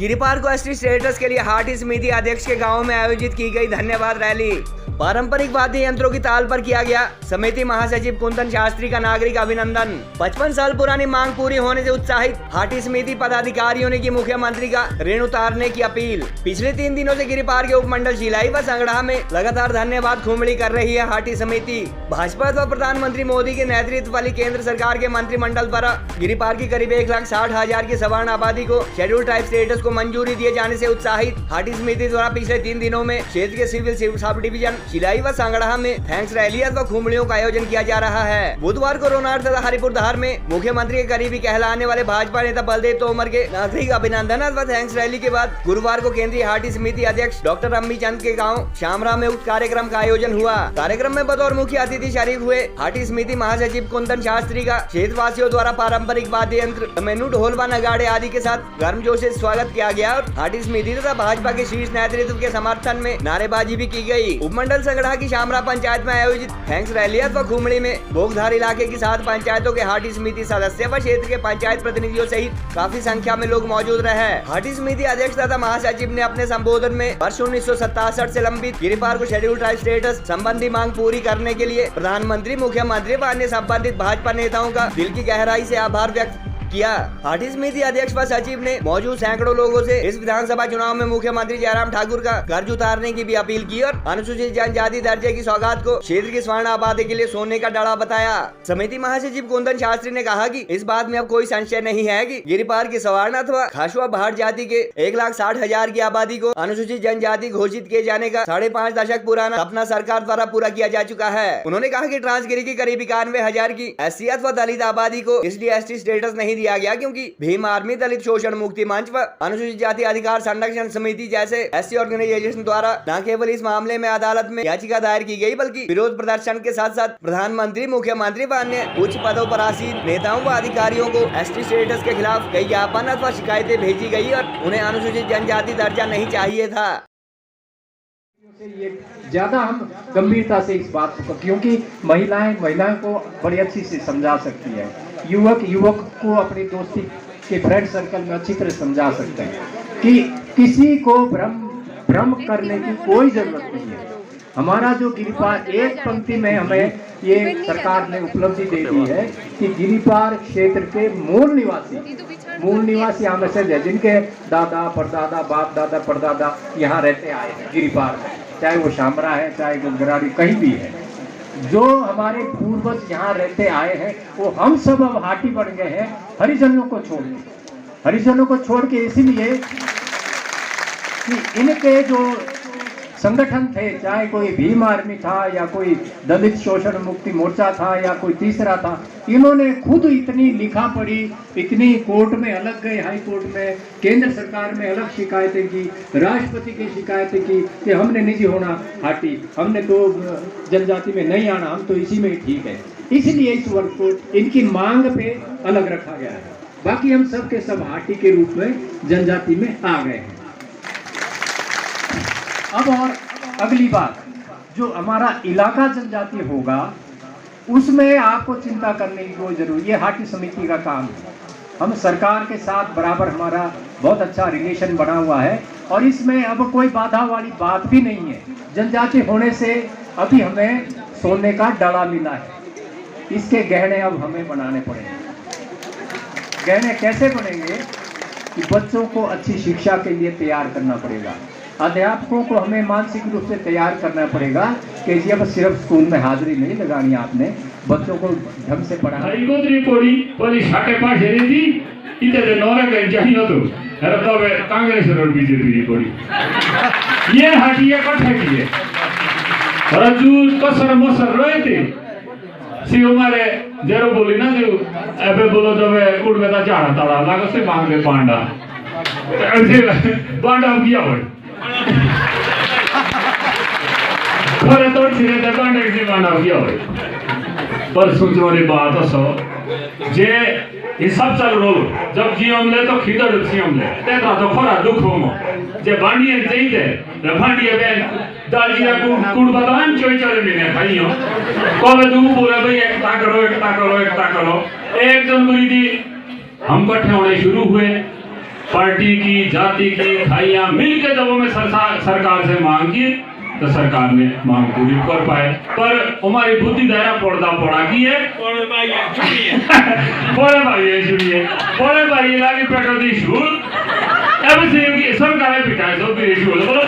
गिरिपार को ST status के लिए हाटी समिति अध्यक्ष के गांव में आयोजित की गई धन्यवाद रैली। पारंपरिक वाद्य यंत्रों की ताल पर किया गया समिति महासचिव कुंदन शास्त्री का नागरिक अभिनंदन। 55 साल पुरानी मांग पूरी होने से उत्साहित हाटी समिति पदाधिकारियों ने की मुख्यमंत्री का ऋण उतारने की अपील। पिछले 3 दिनों से गिरिपार के उपमंडल शिलाई व संगड़ा में लगातार धन्यवाद खुमड़ी कर रही है हाटी समिति। भाजपा व प्रधानमंत्री मोदी के नेतृत्व वाली केंद्र सरकार के मंत्रिमंडल द्वारा गिरिपार की करीब 1,60,000 की सवर्ण आबादी को शेड्यूल ट्राइब स्टेटस को मंजूरी दिए जाने से उत्साहित हाटी समिति द्वारा पिछले 3 दिनों में क्षेत्र के सिविल सब डिवीजन शिलाई व सांगड़ा में थैंक्स रैलियां व घुमड़ियों का आयोजन किया जा रहा है। बुधवार को रोनार तथा हरिपुर धार में मुख्यमंत्री के करीबी कहलाने वाले भाजपा नेता बलदेव तोमर के नागरिक अभिनंदन व थैंक्स रैली के बाद गुरुवार को केंद्रीय हाटी समिति अध्यक्ष डॉक्टर अम्मी चंद के गाँव शामरा में उक्त कार्यक्रम का आयोजन हुआ। कार्यक्रम में बतौर मुख्य अतिथि शरीक हुए हाटी समिति महासचिव कुंदन शास्त्री का क्षेत्रवासियों द्वारा पारंपरिक वाद्य यंत्र मेनू ढोल व नगाड़े आदि के साथ गर्मजोशी से स्वागत किया गया और हाटी समिति तथा भाजपा के शीर्ष नेतृत्व के समर्थन में नारेबाजी भी की गई। उपमंडल संगड़ा की शामरा पंचायत में आयोजित थैंक्स रैलियां व घुमड़ी में भोगधार इलाके की 7 पंचायतों के हाटी समिति सदस्य व क्षेत्र के पंचायत प्रतिनिधियों सहित काफी संख्या में लोग मौजूद रहे। हाटी समिति अध्यक्ष तथा महासचिव ने अपने संबोधन में वर्ष 1967 से लंबित गिरिपार को शेड्यूल ट्राइब स्टेटस संबंधी मांग पूरी करने के लिए प्रधानमंत्री, मुख्यमंत्री व अन्य संबंधित भाजपा नेताओं का दिल की गहराई से आभार व्यक्त किया। हाटी समिति अध्यक्ष व सचिव ने मौजूद सैकड़ों लोगों से इस विधानसभा चुनाव में मुख्यमंत्री जयराम ठाकुर का कर्ज उतारने की भी अपील की और अनुसूचित जनजाति दर्जे की सौगात को क्षेत्र की स्वर्ण आबादी के लिए सोने का डड़ा बताया। समिति महासचिव कुंदन शास्त्री ने कहा कि इस बात में अब कोई संशय नहीं है कि गिरिपार की सवर्ण अथवा खासवा भाट जाति के 1,60,000 की आबादी को अनुसूचित जनजाति घोषित किए जाने का 5.5 दशक पुराना सपना सरकार द्वारा पूरा किया जा चुका है। उन्होंने कहा कि ट्रांसगिरी की करीब 91,000 की एससी अथवा दलित आबादी को इसलिए एसटी स्टेटस नहीं दिया गया क्योंकि भीम आर्मी, दलित शोषण मुक्ति मंच व अनुसूचित जाति अधिकार संरक्षण समिति जैसे एससी ऑर्गेनाइजेशन द्वारा न केवल इस मामले में अदालत में याचिका दायर की गई बल्कि विरोध प्रदर्शन के साथ साथ प्रधानमंत्री, मुख्यमंत्री व अन्य उच्च पदों पर आसीन नेताओं व अधिकारियों को एसटी स्टेटस के खिलाफ कई ज्ञापन अथवा शिकायतें भेजी गई और उन्हें अनुसूचित जनजाति दर्जा नहीं चाहिए था। ये ज्यादा हम गंभीरता से इस बात को, क्योंकि महिलाएं को बड़ी अच्छी से समझा सकती है, युवक को अपनी दोस्ती के फ्रेंड सर्कल में अच्छी तरह समझा सकते हैं कि किसी को भ्रम करने की कोई जरूरत नहीं है। हमारा जो गिरिपार, एक पंक्ति में हमें ये सरकार ने उपलब्धि दे दी है कि गिरिपार क्षेत्र के मूल निवासी यहाँ से है, जिनके दादा परदादा, बाप दादा परदादा यहाँ रहते आए हैं गिरिपार में, चाहे वो शामरा है, चाहे वो गराड़ी, कहीं भी है। जो हमारे पूर्वज यहाँ रहते आए हैं वो हम सब अब हाटी बन गए हैं हरिजनों को छोड़ के इसलिए कि इनके जो संगठन थे, चाहे कोई भीम आर्मी था या कोई दलित शोषण मुक्ति मोर्चा था या कोई तीसरा था, इन्होंने खुद इतनी लिखा पढ़ी, इतनी कोर्ट में अलग गए, हाई कोर्ट में, केंद्र सरकार में अलग शिकायतें की, राष्ट्रपति की शिकायतें की कि हमने निजी होना हाटी, हमने तो जनजाति में नहीं आना, हम तो इसी में ही ठीक है। इसलिए इस वर्ग को इनकी मांग पे अलग रखा गया है। बाकी हम सब के सब हाटी के रूप में जनजाति में आ गए हैं। अब और अगली बात, जो हमारा इलाका जनजाति होगा उसमें आपको चिंता करने की कोई जरूरत, ये हाटी समिति का काम है। हम सरकार के साथ बराबर, हमारा बहुत अच्छा रिलेशन बना हुआ है और इसमें अब कोई बाधा वाली बात भी नहीं है। जनजाति होने से अभी हमें सोने का डड़ा मिला है, इसके गहने अब हमें बनाने पड़ेंगे। गहने कैसे बनेंगे कि बच्चों को अच्छी शिक्षा के लिए तैयार करना पड़ेगा, अध्यापकों को हमें मानसिक रूप से तैयार करना पड़ेगा कि जी अब सिर्फ स्कूल में हाजिरी नहीं लगानी, आपने बच्चों को ढंग से पढ़ाना। ये हाटिया कठे की रजू कसर मसर रहे थे सी हमारे जेरो बोली ना जो एबे बोलो जब उड़ बेटा चाड़ा ताड़ा लागो से मांग दे पांडा पांडा किया हो खरे तोड़ सिरे दे पांडा किसी पांडा किया हो पर सोचो रे बात असो जे हिसाब चल रो जब जी हमले तो खिदड़ सी हमले तेरा तो खरा दुख हो जे बांडिए चाहिए रे बांडिए बे दालजिया कुड़ बतान चोई चले बिने भाइयों कबे तू बोले भाई एकता करो एक जन बोली दी हम इकट्ठे होने शुरू हुए पार्टी की, जाति की, खाइयां मिलके जब हमें सरकार से मांग की तो सरकार ने मांग पूरी कर पाए। पर हमारी बुद्धि दायरा पड़ा की है बड़े भाई लागी पेटो दी शूल अब से सरकार पिटाए सो भी शूल बोलो